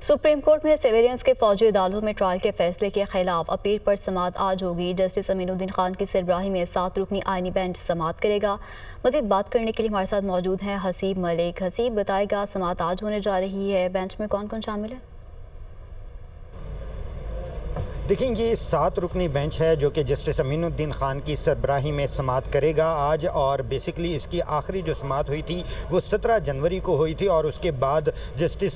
Supreme court में civilians के फौजी अदालतों में ट्रायल के फैसले के खिलाफ अपील पर समाअत आज होगी। जस्टिस अमीनुद्दीन खान की सरबराही में 7 रुकनी आईनी बेंच समाअत करेगा। मजीद बात करने के लिए हमारे साथ मौजूद हैं हसीब मलिक। हसीब, बताएगा समाअत आज होने जा रही है, बेंच में कौन कौन शामिल है? देखिए, ये 7 रुकनी बेंच है जो कि जस्टिस अमीनुद्दीन खान की सरबराही में समाअत करेगा आज। और बेसिकली इसकी आखिरी जो समाअत हुई थी वो 17 जनवरी को हुई थी और उसके बाद जस्टिस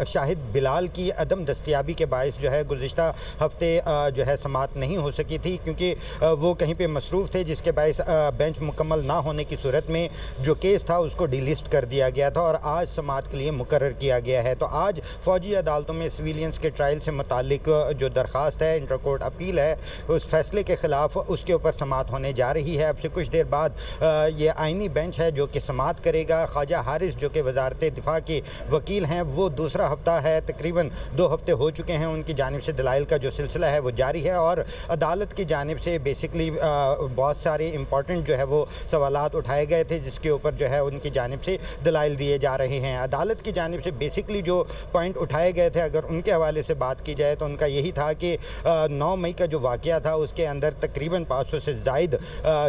शाहिद बिलाल की अदम दस्तयाबी के बायस जो है गुज़िश्ता हफ्ते जो है समाअत नहीं हो सकी थी, क्योंकि वो कहीं पे मसरूफ़ थे, जिसके बायस बेंच मुकम्मल ना होने की सूरत में जो केस था उसको डिलिस्ट कर दिया गया था और आज समाअत के लिए मुकर्रर किया गया है। तो आज फ़ौजी अदालतों में सिविलियंस के ट्रायल से मुतालिक जो दरख्वास्त है, इंटर कोर्ट अपील है, उस फैसले के ख़िलाफ़ उसके ऊपर समाअत होने जा रही है। अब से कुछ देर बाद ये आइनी बेंच है जो कि समाअत करेगा। ख्वाजा हारिस जो कि वज़ारत दिफा के वकील हैं, वो दूसरा हफ्ता है, तकरीबन 2 हफ्ते हो चुके हैं, उनकी जानिब से दलाइल का जो सिलसिला है वो जारी है और अदालत की जानिब से बेसिकली बहुत सारे इंपॉर्टेंट जो है वो सवालात उठाए गए थे, जिसके ऊपर जो है उनकी जानिब से दलाइल दिए जा रहे हैं। अदालत की जानिब से बेसिकली जो पॉइंट उठाए गए थे, अगर उनके हवाले से बात की जाए तो उनका यही था कि 9 मई का जो वाक़या था उसके अंदर तकरीबन 500 से ज़ायद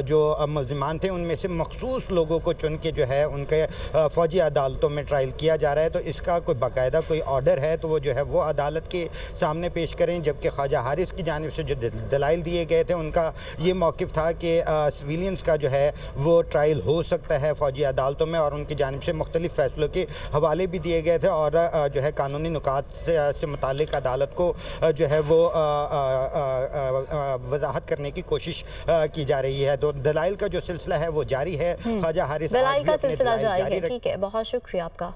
जो मुल्ज़िमान थे, उनमें से मखसूस लोगों को चुन के जो है उनके फ़ौजी अदालतों में ट्रायल किया जा रहा है। तो इसका कोई बाकायदा कोई ऑर्डर है तो वो जो है वो अदालत के सामने पेश करें। जबकि ख्वाजा हारिस की जानिब से जो दलाइल दिए गए थे, उनका ये मौक़िफ़ था कि सिविलियंस का जो है वो ट्रायल हो सकता है फ़ौजी अदालतों में और उनकी जानिब से मुख्तलिफ़ फ़ैसलों के हवाले भी दिए गए थे और जो है कानूनी नुकात से मुतालिक अदालत को जो है वो वजाहत करने की कोशिश की जा रही है। तो दलाइल का जो सिलसिला है वो जारी है। ख्वाजा हारिस दलाइल का सिलसिला जारी है। ठीक है, बहुत शुक्रिया आपका।